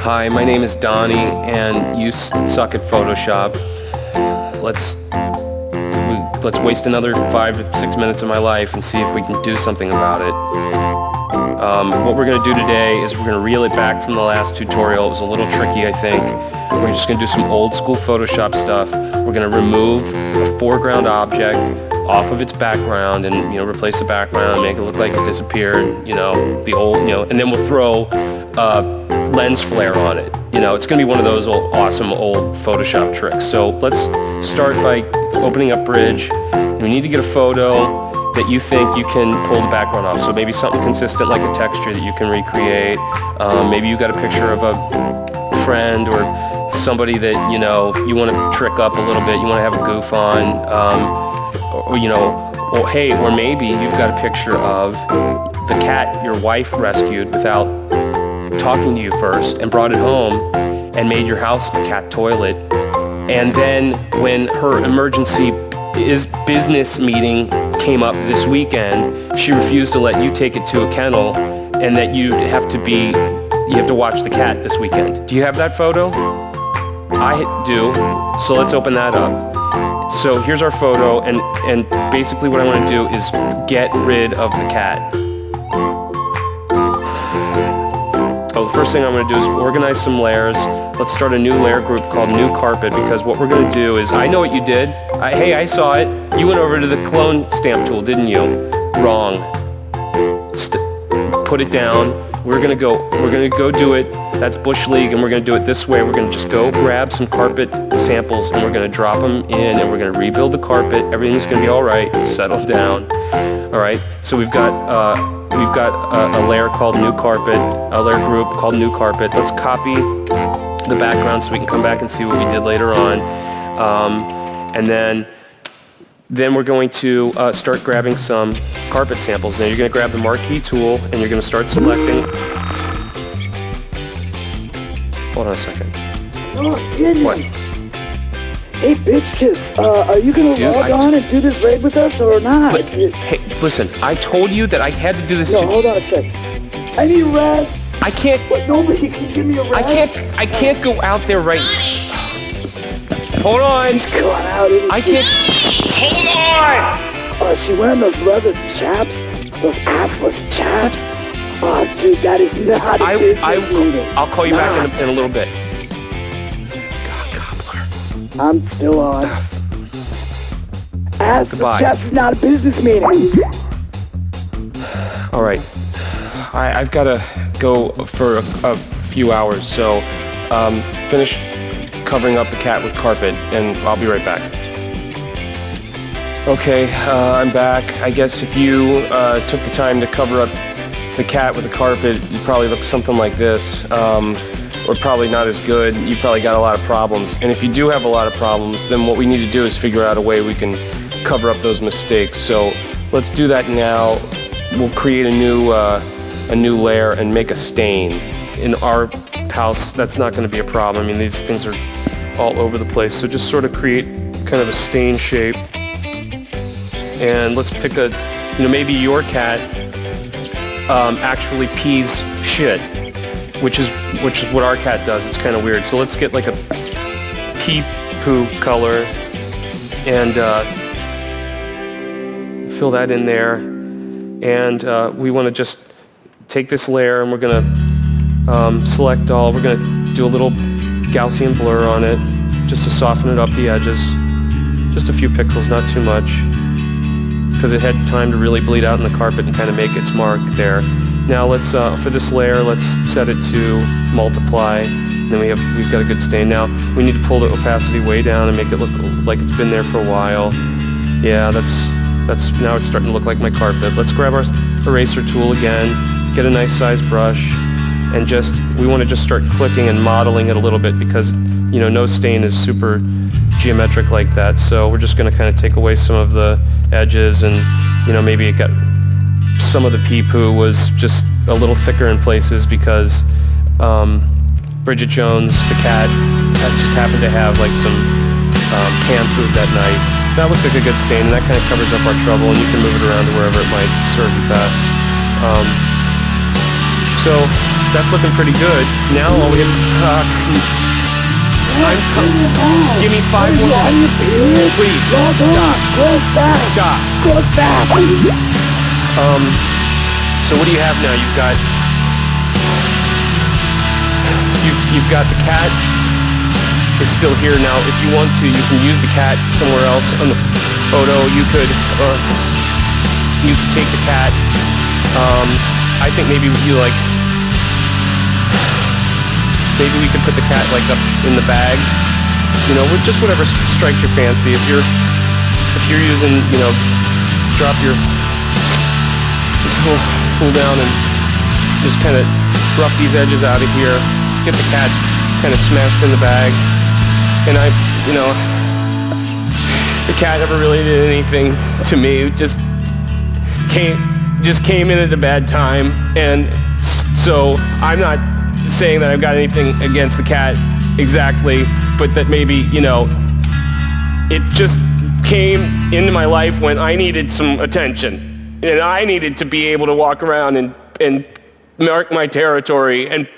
Hi, my name is Donnie, and you suck at Photoshop. Let's waste another 5 to 6 minutes of my life and see if we can do something about it. What we're going to do today is we're going to reel it back from the last tutorial. It was a little tricky, I think. We're just going to do some old school Photoshop stuff. We're going to remove a foreground object off of its background and, replace the background, make it look like it disappeared, the old, and then we'll throw lens flare on it. It's going to be one of those awesome old Photoshop tricks. So let's start by opening up Bridge. And we need to get a photo that you think you can pull the background off. So maybe something consistent like a texture that you can recreate. Maybe you got a picture of a friend or somebody that, you want to trick up a little bit, you want to have a goof on. Or maybe you've got a picture of the cat your wife rescued without talking to you first and brought it home and made your house a cat toilet. And then when her emergency business meeting came up this weekend, she refused to let you take it to a kennel and that you have to watch the cat this weekend. Do you have that photo? I do. So let's open that up. So here's our photo, and basically what I want to do is get rid of the cat. So the first thing I'm going to do is organize some layers. Let's start a new layer group called New Carpet, because what we're going to do is, I know what you did. Hey, I saw it. You went over to the clone stamp tool, didn't you? Wrong. Put it down. We're gonna go do it. That's Bush League, and we're gonna do it this way. We're gonna just go grab some carpet samples, and we're gonna drop them in, and we're gonna rebuild the carpet. Everything's gonna be all right. Settle down. All right. So we've got a layer called New Carpet, a layer group called New Carpet. Let's copy the background so we can come back and see what we did later on, and then we're going to start grabbing some carpet samples. Now you're going to grab the marquee tool and you're going to start selecting. Hold on a second. Oh, goodness. What? Hey, bitches, are you going to log on and do this raid with us or not? Hey, listen, I told you that I had to do this. No, hold on a sec. I need a rest. I can't. What, nobody can give me a rest? I can't go out there right. Hold on. Come on out. I can't. Hold on! Oh, she wearing those leather chaps? Those assless chaps? Oh, dude, that is not a business meeting. I'll call you back in a little bit. I'm still on. Goodbye. Chaps is not a business meeting. All right. I've got to go for a few hours, so finish covering up the cat with carpet, and I'll be right back. Okay, I'm back. I guess if you took the time to cover up the cat with the carpet, you probably look something like this, or probably not as good. You probably got a lot of problems. And if you do have a lot of problems, then what we need to do is figure out a way we can cover up those mistakes. So let's do that now. We'll create a new layer and make a stain. In our house, that's not going to be a problem. I mean, these things are all over the place. So just sort of create kind of a stain shape. And let's pick maybe your cat actually pees shit, which is what our cat does. It's kind of weird. So let's get like a pee poo color and fill that in there. And we want to just take this layer and we're gonna select all. We're gonna do a little Gaussian blur on it just to soften it up the edges. Just a few pixels, not too much, because it had time to really bleed out in the carpet and kind of make its mark there. Now let's, for this layer, let's set it to multiply, and then we've got a good stain. Now we need to pull the opacity way down and make it look like it's been there for a while. Yeah, now it's starting to look like my carpet. Let's grab our eraser tool again, get a nice size brush, and we want to just start clicking and modeling it a little bit, because no stain is super geometric like that. So we're just going to kind of take away some of the edges, and maybe it got some of the pee poo was just a little thicker in places because Bridget Jones, the cat, just happened to have like some canned food that night. That looks like a good stain, and that kind of covers up our trouble, and you can move it around to wherever it might serve you best. So that's looking pretty good. Now all we have, give me 5 more minutes. Please, stop. Stop. So what do you have now? You've got the cat is still here now. If you want to, you can use the cat somewhere else on the photo. You could take the cat. I think maybe we could put the cat like up in the bag, you know, with just whatever strikes your fancy. If you're using, you know, drop your tool down and just kind of rough these edges out of here. Just get the cat kind of smashed in the bag. And the cat never really did anything to me. It just came in at a bad time, and so I'm not saying that I've got anything against the cat exactly, but that maybe, you know, it just came into my life when I needed some attention, and I needed to be able to walk around and mark my territory and